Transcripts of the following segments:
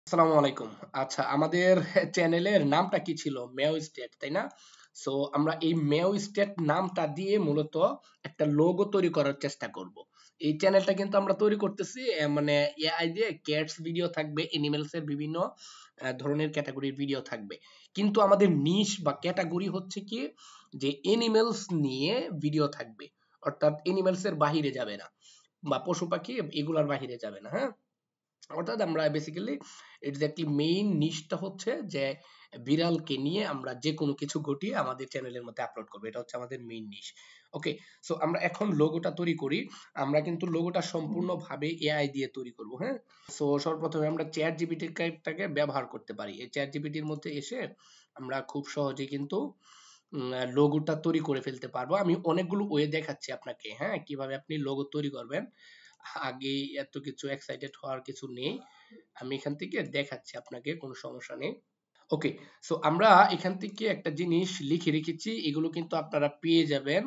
আসসালামু আলাইকুম। আচ্ছা, আমাদের চ্যানেলের নামটা কি ছিল? মেও স্টেট, তাই না? সো আমরা এই মেও স্টেট নামটা দিয়ে মূলত একটা লোগো তৈরি করার চেষ্টা করব। এই চ্যানেলটা কিন্তু আমরা তৈরি করতেছি মানে এআই দিয়ে ক্যাটস ভিডিও থাকবে, অ্যানিমেলস এর বিভিন্ন ধরনের ক্যাটাগরির ভিডিও থাকবে। কিন্তু আমাদের নিশ বা ক্যাটাগরি হচ্ছে কি যে অ্যানিমেলস নিয়ে ভিডিও থাকবে। অর্থাৎ অ্যানিমেলস এর বাহিরে যাবে না বা পশু পাখি এগুলার বাহিরে যাবে না, হ্যাঁ? অর্থাৎ আমরা বেসিক্যালি এক্স্যাক্টলি মেইন নিশটা হচ্ছে যে বিড়ালকে নিয়ে আমরা যে কোনো কিছু ঘটিয়ে আমাদের চ্যানেলের মধ্যে আপলোড করবো, এটা হচ্ছে আমাদের মেইন নিশ। ওকে, সো আমরা এখন লোগোটা তৈরি করি। আমরা কিন্তু লোগোটা সম্পূর্ণভাবে এআই দিয়ে তৈরি করব, হ্যাঁ? সো সর্বপ্রথমে আমরা চ্যাট জিপিটিটাকে ব্যবহার করতে পারি। এই চ্যাট জিপিটির মধ্যে এসে আমরা খুব সহজে কিন্তু লোগোটা তৈরি করে ফেলতে পারবো। আমি অনেকগুলো ওয়ে দেখাচ্ছি আপনাকে, হ্যাঁ, কিভাবে আপনি লোগো তৈরি করবেন। আগে এত কিছু এক্সাইটেড হওয়ার কিছু নেই, আমি এখান থেকে দেখাচ্ছি আপনাকে, কোনো সমস্যা নেই। ওকে, সো আমরা এখান থেকে একটা জিনিস লিখে রেখেছি, এগুলো কিন্তু আপনারা পেয়ে যাবেন,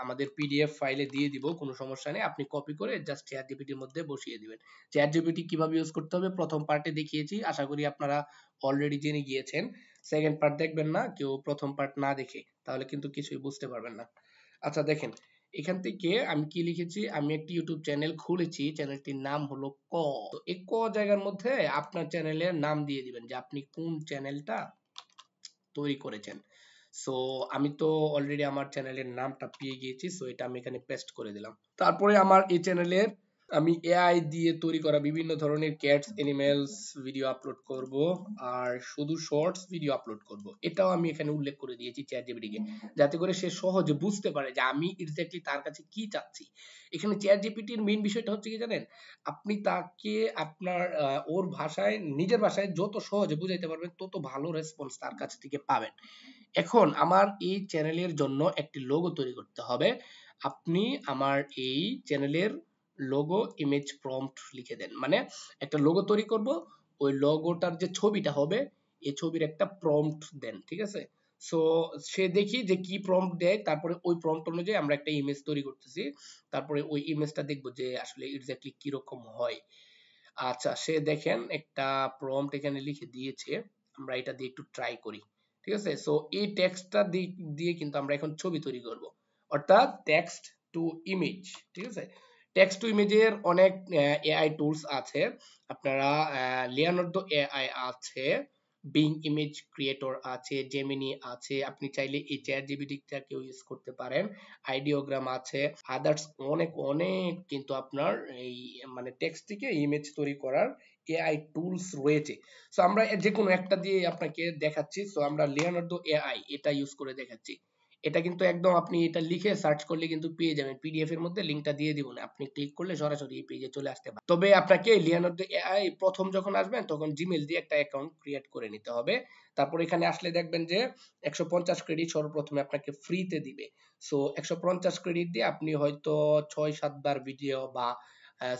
আমাদের পিডিএফ ফাইলে দিয়ে দিব, কোনো সমস্যা নেই। আপনি কপি করে জাস্ট চ্যাট জিপিটির মধ্যে বসিয়ে দিবেন। চ্যাট জিপিটি কিভাবে ইউজ করতে হবে প্রথম পার্টে দেখিয়েছি, আশা করি আপনারা অলরেডি জেনে গিয়েছেন। সেকেন্ড পার্ট দেখবেন না কেউ প্রথম পার্ট না দেখে, তাহলে কিন্তু কিছুই বুঝতে পারবেন না। আচ্ছা দেখেন, এখান থেকে আমি কি লিখেছি, আমি একটি ইউটিউব চ্যানেল খুলেছি, চ্যানেলটির নাম হলো ক। তো এই ক জায়গার মধ্যে আপনার চ্যানেলের নাম দিয়ে দিবেন যে আপনি কোন চ্যানেলটা তৈরি করেছেন। সো আমি তো অলরেডি আমার চ্যানেলের নামটা পেয়ে গিয়েছি, সো এটা আমি এখানে পেস্ট করে দিলাম। তারপরে আমার এই চ্যানেলের আমি এআই দিয়ে তৈরি করা বিভিন্ন ধরনের ক্যাটস অ্যানিমেলস ভিডিও আপলোড করব, আর শুধু শর্টস ভিডিও আপলোড করব, এটাও আমি এখানে উল্লেখ করে দিয়েছি চ্যাট জিপিটিকে, যাতে করে সে সহজে বুঝতে পারে যে আমি এক্স্যাক্টলি তার কাছে কি চাচ্ছি। এখানে চ্যাট জিপিটির মেইন বিষয়টা হচ্ছে কি জানেন, আপনি তাকে আপনার ওর ভাষায়, নিজের ভাষায় যত সহজে বুঝাইতে পারবেন তত ভালো রেসপন্স তার কাছ থেকে পাবেন। এখন আমার এই চ্যানেলের জন্য একটি লোগো তৈরি করতে হবে। আপনি আমার এই চ্যানেলের লোগো ইমেজ প্রম্পট লিখে দেন, মানে একটা লোগো তৈরি করব, ওই লোগোটার যে ছবিটা হবে এই ছবির একটা প্রম্পট দেন, ঠিক আছে? সো সে দেখি যে কি প্রম্পট দেয়, তারপরে ওই প্রম্পট অনুযায়ী আমরা একটা ইমেজ তৈরি করতেছি, তারপরে ওই ইমেজটা দেখবো যে আসলে এক্স্যাক্টলি কিরকম হয়। আচ্ছা, সে দেখেন একটা প্রম্পট এখানে লিখে দিয়েছে, আমরা এটা দিয়ে একটু ট্রাই করি, ঠিক আছে? সো এই টেক্সটটা দিয়ে কিন্তু আমরা এখন ছবি তৈরি করব, অর্থাৎ টেক্সট টু ইমেজ, ঠিক আছে? টেক্সট টু ইমেজের অনেক এআই টুলস আছে, আপনারা লিওনার্দো এআই আছে, বিং ইমেজ ক্রিয়েটর আছে, জেমিনি আছে, আপনি চাইলে এই চ্যাট জিপিটিটাকেও ইউজ করতে পারেন, আইডিওগ্রাম আছে, আদার্স অনেক অনেক কিন্তু আপনার এই মানে টেক্সট থেকে ইমেজ তৈরি করার এআই টুলস রয়েছে। সো আমরা যে কোনো একটা দিয়ে আপনাকে দেখাচ্ছি। সো আমরা লিওনার্দো এআই এটা ইউজ করে দেখাচ্ছি। এটা কিন্তু একদম আপনি এটা লিখে সার্চ করলে কিন্তু পেয়ে যাবেন, পিডিএফ এর মধ্যে লিংকটা দিয়ে দিব না, আপনি ক্লিক করলে সরাসরি এই পেজে চলে আসতে পারে। তবে আপনাকে লিওনার্দো এআই প্রথম যখন আসবেন তখন জিমেইল দিয়ে একটা অ্যাকাউন্ট ক্রিয়েট করে নিতে হবে। তারপর এখানে আসলে দেখবেন যে 150 ক্রেডিট সর্বপ্রথমে আপনাকে ফ্রিতে দিবে। সো 150 ক্রেডিট দিয়ে আপনি হয়তো 6-7 বার ভিডিও বা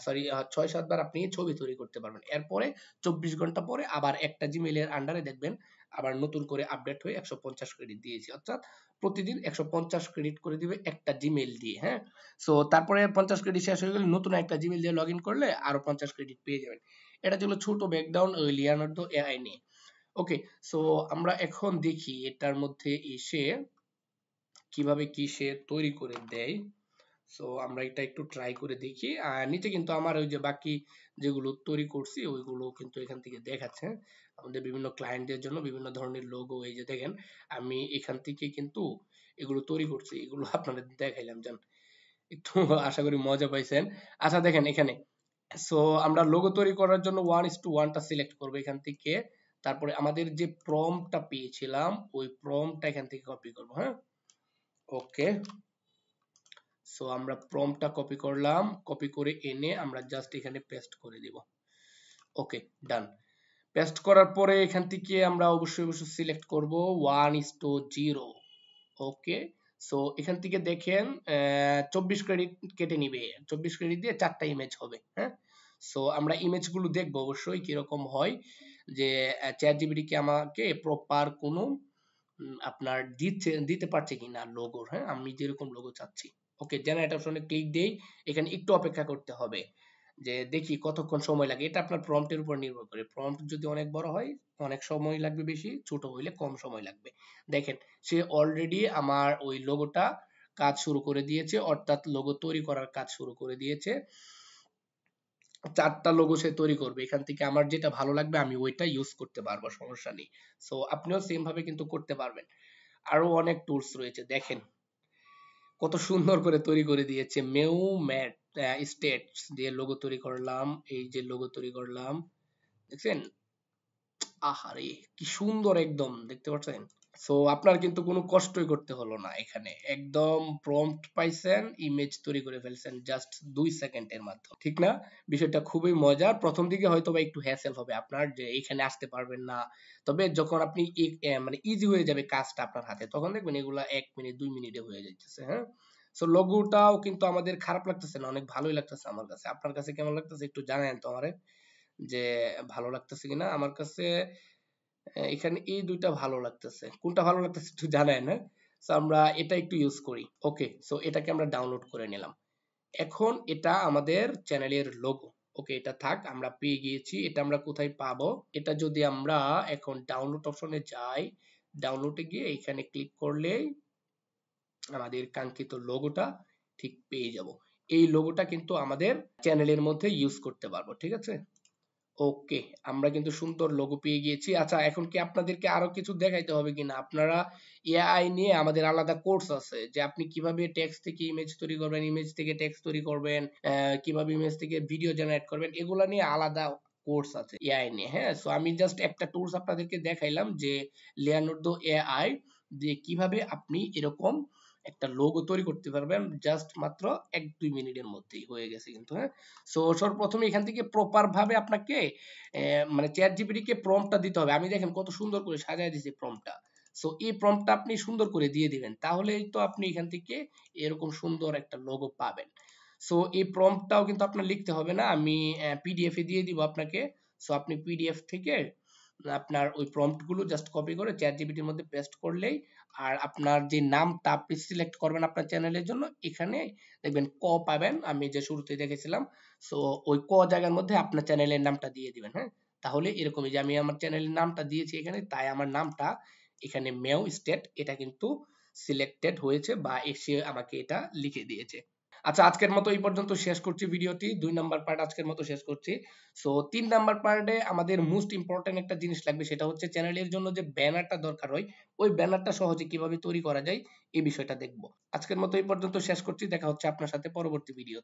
সরি 6-7 বার আপনি ছবি তৈরি করতে পারবেন। এরপরে 24 ঘন্টা পরে আবার একটা জিমেইলের আন্ডারে দেখবেন আবার নতুন করে আপডেট হয়ে 150 ক্রেডিট দিয়েছি, অর্থাৎ প্রতিদিন 150 ক্রেডিট করে দিবে একটা জিমেইল দিয়ে, হ্যাঁ? সো তারপরে 50 ক্রেডিট শেষ হয়ে গেলে নতুন একটা জিমেইল দিয়ে লগইন করলে আরো 50 ক্রেডিট পেয়ে যাবেন। এটা ছিল ছোট ব্যাকডাউন ওই লিওনার্দো এআই নিয়ে। ওকে, সো আমরা এখন দেখি এটার মধ্যে এসে কিভাবে কি সে তৈরি করে দেয়। সো আমরা এটা একটু ট্রাই করে দেখি, আর নিচে কিন্তু আমার ওই যে বাকি যেগুলো তৈরি করছি ওইগুলো কিন্তু এখান থেকে দেখাচ্ছে, আমাদের বিভিন্ন ক্লায়েন্টদের জন্য বিভিন্ন ধরনের লোগো, এই যে দেখেন আমি এখান থেকে কিন্তু এগুলো তৈরি করছি, এগুলো আপনাদের দেখাইলাম, জান একটু আশা করি মজা পাইছেন। আচ্ছা দেখেন এখানে, সো আমরা লোগো তৈরি করার জন্য 1:1টা সিলেক্ট করব এখান থেকে, তারপরে আমাদের যে প্রম্পটটা পেয়েছিলাম ওই প্রম্পটটা এখান থেকে কপি করব, হ্যাঁ? ওকে, সো আমরা প্রম্পটটা কপি করলাম, কপি করে এনে আমরা জাস্ট এখানে পেস্ট করে দিব। ওকে, ডান। পেস্ট করার পরে এখান থেকে আমরা অবশ্যই অবশ্যই সিলেক্ট করব 1:0। ওকে, সো এখান থেকে দেখেন 24 ক্রেডিট কেটে নিবে, 24 ক্রেডিট দিয়ে 4টা ইমেজ হবে, হ্যাঁ? সো আমরা ইমেজগুলো দেখবো অবশ্যই কিরকম হয়, যে চ্যাট জিপিটি কি আমাকে প্রপার কোনো আপনার দিতে পারছে কিনা লোগোর, হ্যাঁ, আমি যেরকম লোগো চাচ্ছি। ওকে, জেনারেট অপশনে ক্লিক দেই, এখানে একটু অপেক্ষা করতে হবে। যে দেখি কতক্ষণ সময় লাগে। এটা আপনার প্রম্পটের উপর নির্ভর করে। প্রম্পট যদি অনেক বড় হয় অনেক সময় লাগবে বেশি, ছোট হইলে কম সময় লাগবে। দেখেন সে অলরেডি আমার ওই লোগোটা কাজ শুরু করে দিয়েছে, অর্থাৎ লোগো তৈরি করার কাজ শুরু করে দিয়েছে। 4টা লোগো সে তৈরি করবে। এখান থেকে আমার যেটা ভালো লাগবে আমি ওইটা ইউজ করতে পারবো, সমস্যা নেই। সো আপনিও সেম ভাবে কিন্তু করতে পারবেন। আরো অনেক টুলস রয়েছে, দেখেন কত সুন্দর করে তৈরি করে দিয়েছে। মেউ ম্যাট স্টেটস দিয়ে লোগো তৈরি করলাম, এই যে লোগো তৈরি করলাম, দেখছেন? আহারে কি সুন্দর একদম, দেখতে পাচ্ছেন? সো আপনার কিন্তু কোনো কষ্টই করতে হলো না এখানে, একদম প্রম্পট পাইছেন, ইমেজ তৈরি করে ফেলছেন জাস্ট 2 সেকেন্ডের মাধ্যমে, ঠিক না? বিষয়টা খুবই মজার। প্রথম দিকে হয়তো বা একটু হ্যাসেল হবে আপনার, যে এখানে আসতে পারবেন না, তবে যখন আপনি মানে ইজি হয়ে যাবে কাজটা আপনার হাতে, তখন দেখবেন এগুলা 1 মিনিট 2 মিনিটে হয়ে যাইতেছে। হ্যাঁ, সো লোগোটাও কিন্তু আমাদের খারাপ লাগতেছে না, অনেক ভালোই লাগতেছে আমার কাছে। আপনার কাছে কেমন লাগতেছে একটু জানেন তো আমারে, যে ভালো লাগতেছে কিনা। আমার কাছে এখানে এই দুইটা ভালো লাগতেছে, কোনটা ভালো লাগতেছে একটু জানেন? হ্যাঁ, সো আমরা এটা একটু ইউজ করি। ওকে, সো এটাকে আমরা ডাউনলোড করে নিলাম। এখন এটা আমাদের চ্যানেলের লোগো। ওকে, এটা থাক, আমরা পেয়ে গিয়েছি। এটা আমরা কোথায় পাবো? এটা যদি আমরা এখন ডাউনলোড অপশনে যাই, ডাউনলোডে গিয়ে এখানে ক্লিক করলেই আমাদের কাঙ্ক্ষিত লোগোটা ঠিক পেয়ে যাব। এই লোগোটা কিন্তু আমাদের চ্যানেলের মধ্যে ইউজ করতে পারবো, ঠিক আছে? ওকে, আমরা কিন্তু সুন্দর লোগো পেয়ে গিয়েছি। আচ্ছা, এখন কি আপনাদেরকে আরো কিছু দেখাইতে হবে কিনা? আপনারা এআই নিয়ে আমাদের আলাদা কোর্স আছে, যে আপনি কিভাবে টেক্সট থেকে ইমেজ তৈরি করবেন, ইমেজ থেকে টেক্সট তৈরি করবেন, কিভাবে ইমেজ থেকে ভিডিও জেনারেট করবেন, এগুলা নিয়ে আলাদা কোর্স আছে এআই নিয়ে। হ্যাঁ, সো আমি জাস্ট একটা টুলস আপনাদেরকে দেখাইলাম, যে লিওনার্দো এআই দিয়ে কিভাবে আপনি এরকম একটা লোগো তৈরি করতে পারবেন জাস্ট মাত্র 1-2 মিনিটের মধ্যেই হয়ে গেছে কিন্তু। হ্যাঁ, সো সর্বপ্রথমে এখান থেকে প্রপার ভাবে আপনাকে মানে চ্যাট জিপিটি কে প্রম্পটটা দিতে হবে। আমি দেখেন কত সুন্দর করে সাজায় দিয়েছি প্রম্পটটা। সো এই প্রম্পটটা আপনি সুন্দর করে দিয়ে দিবেন, তাহলেই তো আপনি এখান থেকে এরকম সুন্দর একটা লোগো পাবেন। সো এই প্রম্পটটাও কিন্তু আপনার লিখতে হবে না, আমি পিডিএফ এ দিয়ে দিব আপনাকে। সো আপনি পিডিএফ থেকে আপনার ওই প্রম্পট গুলো জাস্ট কপি করে চ্যাট জিপিটির মধ্যে পেস্ট করলেই, আর আপনার যে নামটা আপনি সিলেক্ট করবেন আপনার চ্যানেলের জন্য, এখানে দেখবেন ক পাবেন, আমি যে শুরুতে দেখেছিলাম। সো ওই ক জায়গার মধ্যে আপনার চ্যানেলের নামটা দিয়ে দিবেন। হ্যাঁ, তাহলে এরকমই, যে আমি আমার চ্যানেলের নামটা দিয়েছি এখানে, তাই আমার নামটা এখানে মেও স্টেট এটা কিন্তু সিলেক্টেড হয়েছে, বা এসে আমাকে এটা লিখে দিয়েছে। আচ্ছা, আজকের মতো এই পর্যন্ত শেষ করছি ভিডিওটি। 2 নাম্বার পার্ট আজকের মতো শেষ করছি। সো 3 নাম্বার পার্টে আমাদের মোস্ট ইম্পর্টেন্ট একটা জিনিস লাগবে, সেটা হচ্ছে চ্যানেলের জন্য যে ব্যানারটা দরকার হয়, ওই ব্যানারটা সহজে কিভাবে তৈরি করা যায় এই বিষয়টা দেখবো। আজকের মতো এই পর্যন্ত শেষ করছি, দেখা হচ্ছে আপনার সাথে পরবর্তী ভিডিওতে।